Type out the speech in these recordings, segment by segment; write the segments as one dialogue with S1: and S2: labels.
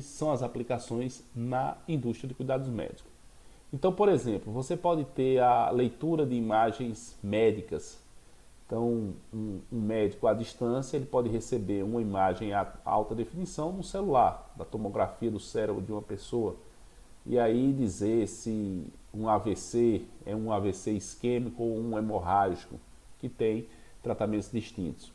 S1: são as aplicações na indústria de cuidados médicos. Então, por exemplo, você pode ter a leitura de imagens médicas. Então, um médico à distância, ele pode receber uma imagem a alta definição no celular, da tomografia do cérebro de uma pessoa, e aí dizer se um AVC é um AVC isquêmico ou um hemorrágico, que tem tratamentos distintos.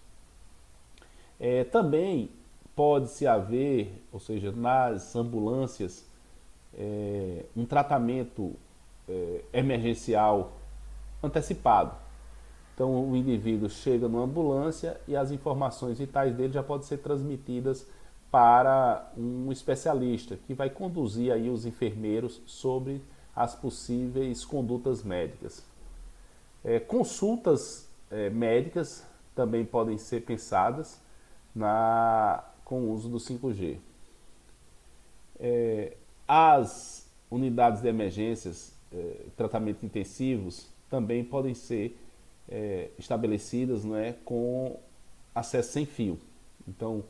S1: Também pode-se haver, ou seja, nas ambulâncias, um tratamento emergencial antecipado. Então o indivíduo chega numa ambulância e as informações vitais dele já podem ser transmitidas para um especialista que vai conduzir aí os enfermeiros sobre as possíveis condutas médicas. Consultas médicas também podem ser pensadas com o uso do 5G. As unidades de emergências, tratamentos intensivos, também podem ser estabelecidas, não é, com acesso sem fio. Então,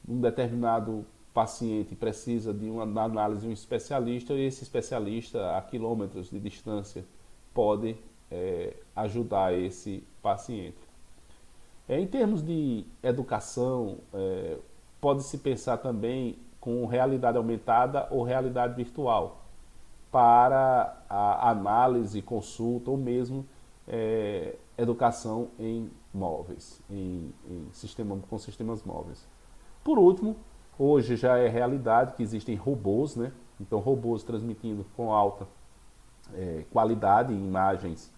S1: um determinado paciente precisa de uma análise de um especialista e esse especialista, a quilômetros de distância, pode ajudar esse paciente. Em termos de educação, pode-se pensar também com realidade aumentada ou realidade virtual para a análise, consulta ou mesmo educação em móveis, com sistemas móveis. Por último, hoje já é realidade que existem robôs, né? Então robôs transmitindo com alta qualidade imagens,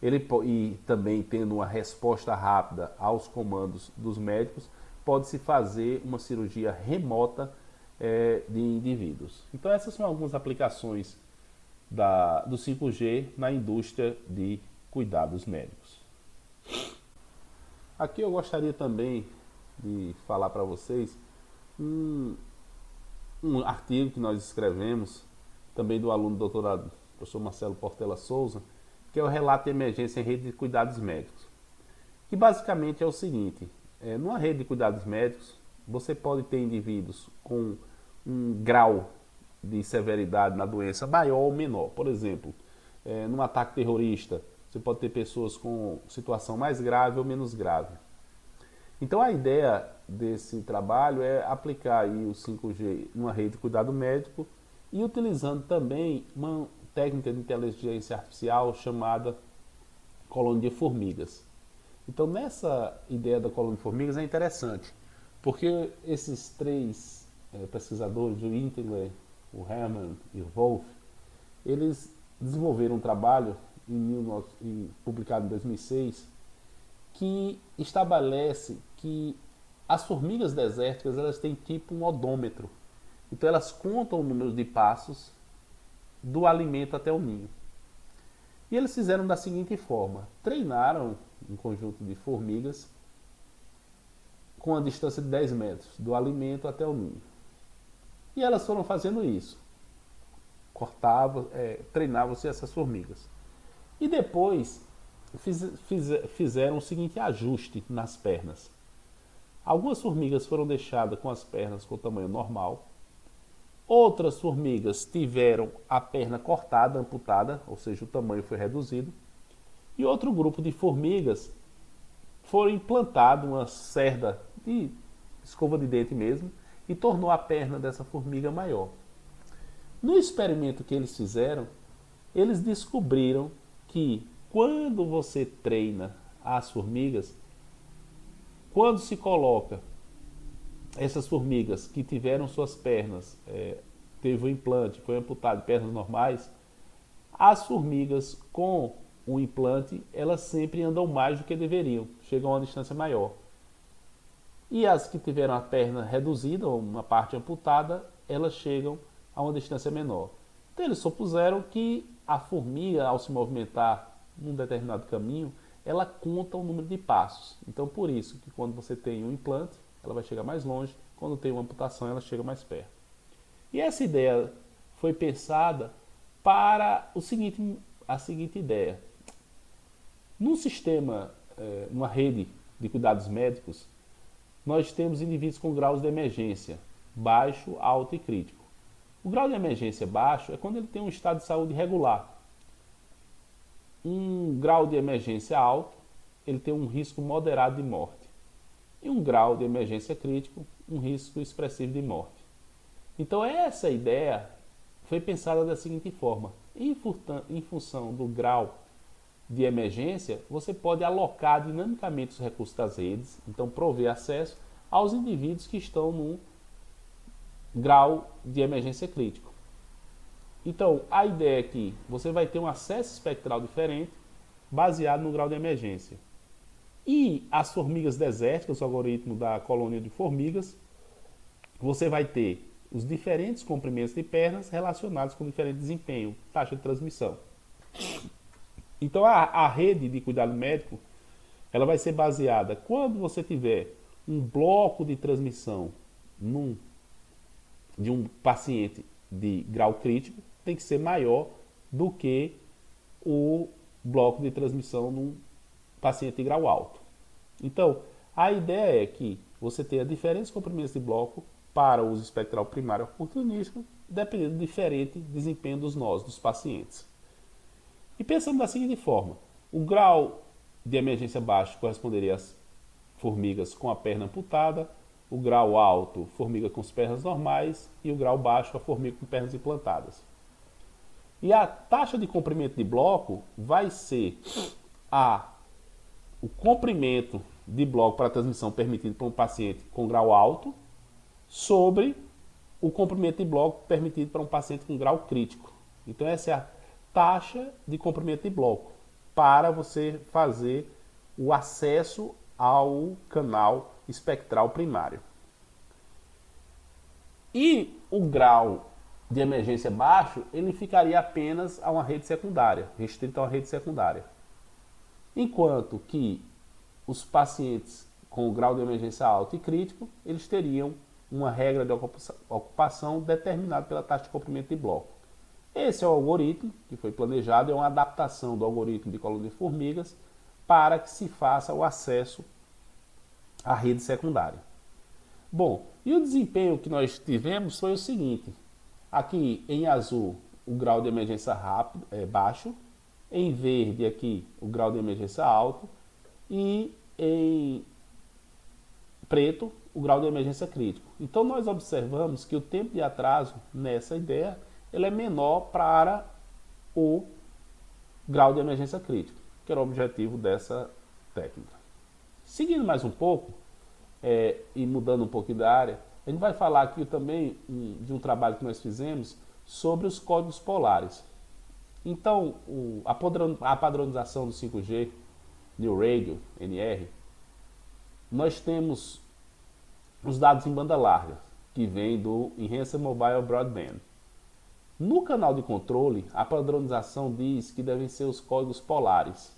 S1: e também tendo uma resposta rápida aos comandos dos médicos, pode-se fazer uma cirurgia remota de indivíduos. Então essas são algumas aplicações do 5G na indústria de cuidados médicos. Aqui eu gostaria também de falar para vocês um artigo que nós escrevemos, também do aluno doutorado professor Marcelo Portela Souza, que é o relato de emergência em rede de cuidados médicos. Que basicamente é o seguinte: numa rede de cuidados médicos, você pode ter indivíduos com um grau de severidade na doença maior ou menor. Por exemplo, num ataque terrorista, você pode ter pessoas com situação mais grave ou menos grave. Então a ideia desse trabalho é aplicar aí o 5G numa rede de cuidado médico e utilizando também uma técnica de inteligência artificial chamada colônia de formigas. Então nessa ideia da colônia de formigas é interessante, porque esses três pesquisadores, o Interler, o Herman e o Wolff, eles desenvolveram um trabalho publicado em 2006 que estabelece que as formigas desérticas elas têm tipo um odômetro. Então elas contam o número de passos do alimento até o ninho. E eles fizeram da seguinte forma: treinaram um conjunto de formigas com a distância de 10 metros do alimento até o ninho. E elas foram fazendo isso. Treinavam-se essas formigas. E depois fizeram o seguinte ajuste nas pernas. Algumas formigas foram deixadas com as pernas com o tamanho normal. Outras formigas tiveram a perna cortada, amputada, ou seja, o tamanho foi reduzido. E outro grupo de formigas foi implantado uma cerda de escova de dente mesmo e tornou a perna dessa formiga maior. No experimento que eles fizeram, eles descobriram que quando você treina as formigas, quando se coloca essas formigas que tiveram suas pernas, teve um implante, foi amputado de pernas normais, as formigas com o implante, elas sempre andam mais do que deveriam, chegam a uma distância maior. E as que tiveram a perna reduzida, ou uma parte amputada, elas chegam a uma distância menor. Então eles supuseram que a formiga, ao se movimentar num determinado caminho, ela conta o número de passos. Então por isso que quando você tem um implante, ela vai chegar mais longe, quando tem uma amputação ela chega mais perto. E essa ideia foi pensada para a seguinte ideia. Num sistema, numa rede de cuidados médicos, nós temos indivíduos com graus de emergência. baixo, alto e crítico. O grau de emergência baixo é quando ele tem um estado de saúde regular. Um grau de emergência alto, ele tem um risco moderado de morte. E um grau de emergência crítico, um risco expressivo de morte. Então essa ideia foi pensada da seguinte forma: em função do grau de emergência, você pode alocar dinamicamente os recursos das redes, então prover acesso aos indivíduos que estão no grau de emergência crítico. Então, a ideia é que você vai ter um acesso espectral diferente baseado no grau de emergência. E as formigas desérticas, o algoritmo da colônia de formigas, você vai ter os diferentes comprimentos de pernas relacionados com diferente desempenho, taxa de transmissão. Então, a rede de cuidado médico, ela vai ser baseada quando você tiver um bloco de transmissão de um paciente de grau crítico, tem que ser maior do que o bloco de transmissão num paciente de grau alto. Então, a ideia é que você tenha diferentes comprimentos de bloco para uso espectral primário oportunístico, dependendo do diferente desempenho dos nós, dos pacientes. E pensando da seguinte forma: o grau de emergência baixo corresponderia às formigas com a perna amputada, o grau alto, formiga com as pernas normais, e o grau baixo, a formiga com pernas implantadas. E a taxa de comprimento de bloco vai ser o comprimento de bloco para transmissão permitido para um paciente com grau alto sobre o comprimento de bloco permitido para um paciente com grau crítico. Então essa é a taxa de comprimento de bloco para você fazer o acesso ao canal espectral primário. E o grau de emergência baixo, ele ficaria apenas a uma rede secundária, restrito a uma rede secundária. Enquanto que os pacientes com o grau de emergência alto e crítico, eles teriam uma regra de ocupação determinada pela taxa de comprimento de bloco. Esse é o algoritmo que foi planejado, é uma adaptação do algoritmo de colônia de formigas para que se faça o acesso à rede secundária. Bom, e o desempenho que nós tivemos foi o seguinte: aqui em azul o grau de emergência rápido é baixo, em verde aqui o grau de emergência alto e em preto o grau de emergência crítico. Então nós observamos que o tempo de atraso nessa ideia ele é menor para o grau de emergência crítico, que era o objetivo dessa técnica. Seguindo mais um pouco, e mudando um pouquinho da área, a gente vai falar aqui também de um trabalho que nós fizemos sobre os códigos polares. Então, a padronização do 5G, New Radio, NR, nós temos os dados em banda larga, que vem do Enhanced Mobile Broadband. No canal de controle, a padronização diz que devem ser os códigos polares.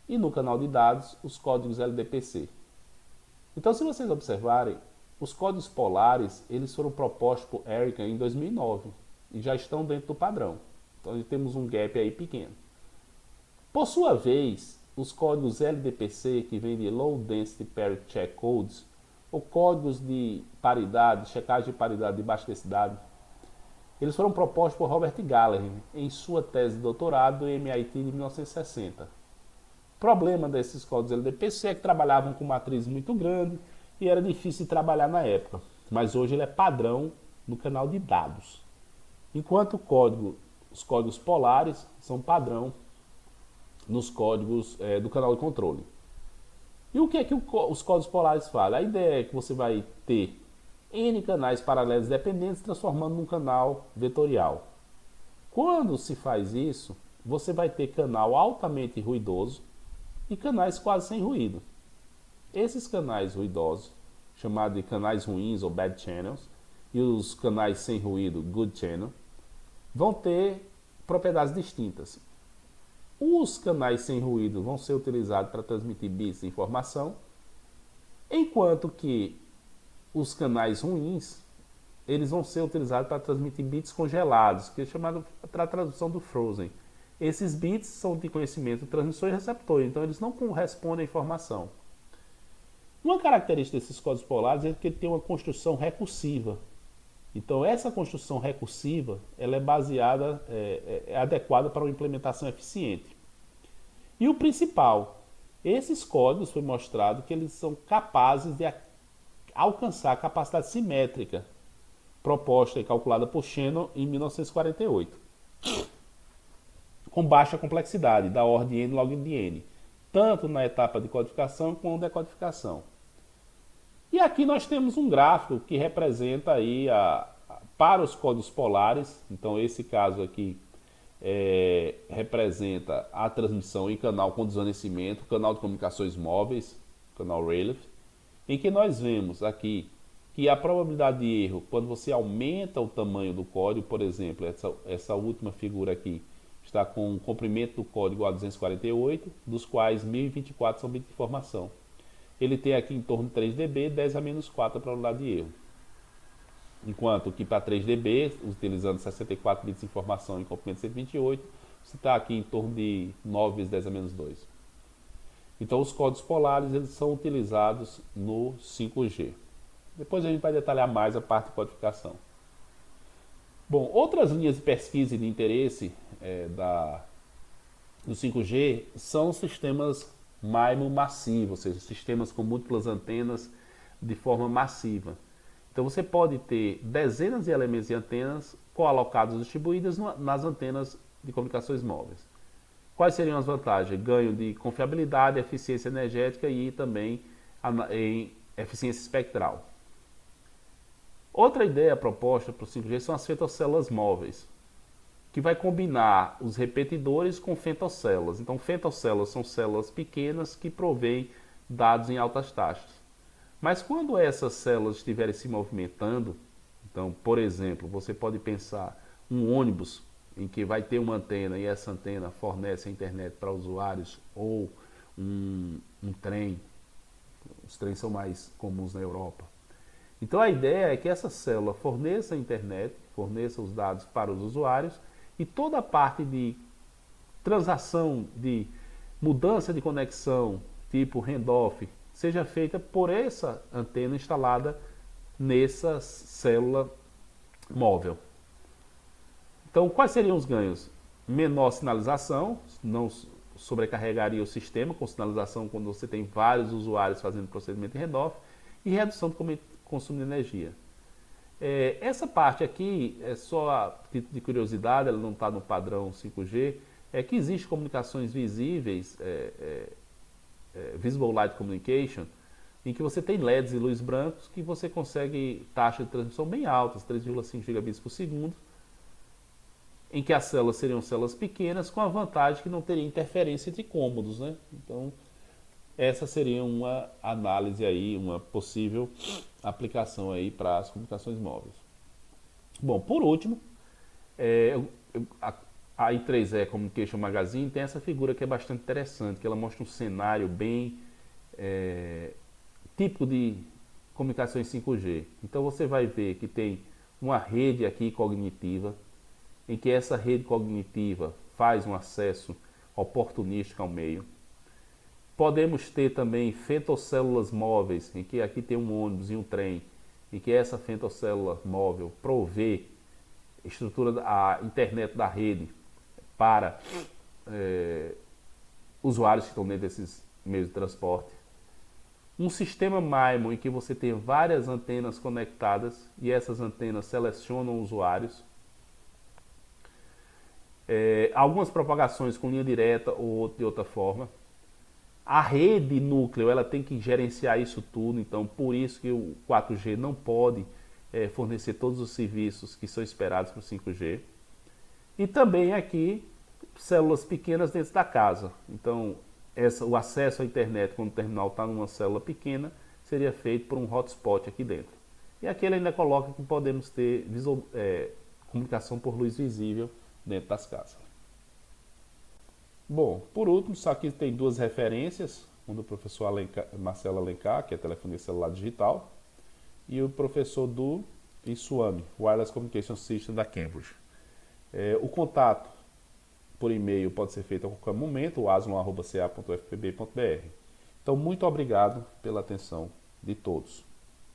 S1: E no canal de dados, os códigos LDPC. Então, se vocês observarem, os códigos polares, eles foram propostos por Erica em 2009 e já estão dentro do padrão. Então, temos um gap aí pequeno. Por sua vez, os códigos LDPC, que vêm de Low Density Parity Check Codes, ou códigos de paridade, checagem de paridade de baixa densidade, eles foram propostos por Robert Gallagher em sua tese de doutorado do MIT de 1960. O problema desses códigos LDPC é que trabalhavam com matriz muito grande e era difícil de trabalhar na época, mas hoje ele é padrão no canal de dados. Enquanto os códigos polares são padrão nos códigos do canal de controle. E o que é que os códigos polares fazem? A ideia é que você vai ter N canais paralelos dependentes transformando num canal vetorial. Quando se faz isso, você vai ter canal altamente ruidoso e canais quase sem ruído. Esses canais ruidosos, chamados de canais ruins ou bad channels, e os canais sem ruído, good channel, vão ter propriedades distintas. Os canais sem ruído vão ser utilizados para transmitir bits de informação, enquanto que os canais ruins eles vão ser utilizados para transmitir bits congelados, que é chamado para a tradução do frozen. Esses bits são de conhecimento transmissor e receptor, então eles não correspondem à informação. Uma característica desses códigos polares é que ele tem uma construção recursiva. Então essa construção recursiva ela é baseada, é adequada para uma implementação eficiente. E o principal, esses códigos foi mostrado que eles são capazes de alcançar a capacidade simétrica proposta e calculada por Shannon em 1948, com baixa complexidade, da ordem n log de n, tanto na etapa de codificação como decodificação. E aqui nós temos um gráfico que representa aí para os códigos polares. Então esse caso aqui representa a transmissão em canal com desvanecimento, canal de comunicações móveis, canal RAILF, em que nós vemos aqui que a probabilidade de erro, quando você aumenta o tamanho do código, por exemplo, essa última figura aqui está com o comprimento do código a 248, dos quais 1024 são bits de informação. Ele tem aqui em torno de 3 dB, 10 a menos 4 a probabilidade de erro. Enquanto que para 3 dB, utilizando 64 bits de informação em comprimento 128, você está aqui em torno de 9 vezes 10 a menos 2. Então os códigos polares eles são utilizados no 5G. Depois a gente vai detalhar mais a parte de codificação. Bom, outras linhas de pesquisa e de interesse do 5G são sistemas MIMO massivos, ou seja, sistemas com múltiplas antenas de forma massiva. Então você pode ter dezenas de elementos de antenas coalocados distribuídas nas antenas de comunicações móveis. Quais seriam as vantagens? Ganho de confiabilidade, eficiência energética e também em eficiência espectral. Outra ideia proposta para o 5G são as femtocélulas móveis, que vai combinar os repetidores com femtocélulas. Então, femtocélulas são células pequenas que provêm dados em altas taxas. Mas quando essas células estiverem se movimentando, então, por exemplo, você pode pensar um ônibus em que vai ter uma antena e essa antena fornece a internet para usuários, ou um trem, os trens são mais comuns na Europa. Então a ideia é que essa célula forneça a internet, forneça os dados para os usuários, e toda a parte de transação, de mudança de conexão, tipo handoff, seja feita por essa antena instalada nessa célula móvel. Então, quais seriam os ganhos? Menor sinalização, não sobrecarregaria o sistema com sinalização quando você tem vários usuários fazendo procedimento de handoff, e redução do consumo de energia. Essa parte aqui é só a título de curiosidade, ela não está no padrão 5G, é que existe comunicações visíveis, Visible Light Communication, em que você tem LEDs e luz brancos que você consegue taxas de transmissão bem altas, 3,5 gigabits por segundo, em que as células seriam células pequenas, com a vantagem que não teria interferência entre cômodos, né? Então, essa seria uma análise aí, uma possível aplicação aí para as comunicações móveis. Bom, por último, a I3E Communication Magazine tem essa figura que é bastante interessante, que ela mostra um cenário bem típico de comunicações 5G. Então você vai ver que tem uma rede aqui cognitiva, em que essa rede cognitiva faz um acesso oportunístico ao meio. Podemos ter também femtocélulas móveis, em que aqui tem um ônibus e um trem, em que essa femtocélula móvel provê a internet da rede para usuários que estão dentro desses meios de transporte. Um sistema MIMO em que você tem várias antenas conectadas e essas antenas selecionam usuários. Algumas propagações com linha direta ou de outra forma. A rede núcleo ela tem que gerenciar isso tudo, então por isso que o 4G não pode fornecer todos os serviços que são esperados para o 5G. E também aqui células pequenas dentro da casa. Então o acesso à internet quando o terminal está numa célula pequena seria feito por um hotspot aqui dentro. E aqui ele ainda coloca que podemos ter comunicação por luz visível dentro das casas. Bom, por último, só aqui tem duas referências, uma do professor Marcelo Alencar, que é telefonia celular digital, e o professor do ISWAMI, Wireless Communication System da Cambridge. O contato por e-mail pode ser feito a qualquer momento, aslon@ca.ufpb.br. Então, muito obrigado pela atenção de todos.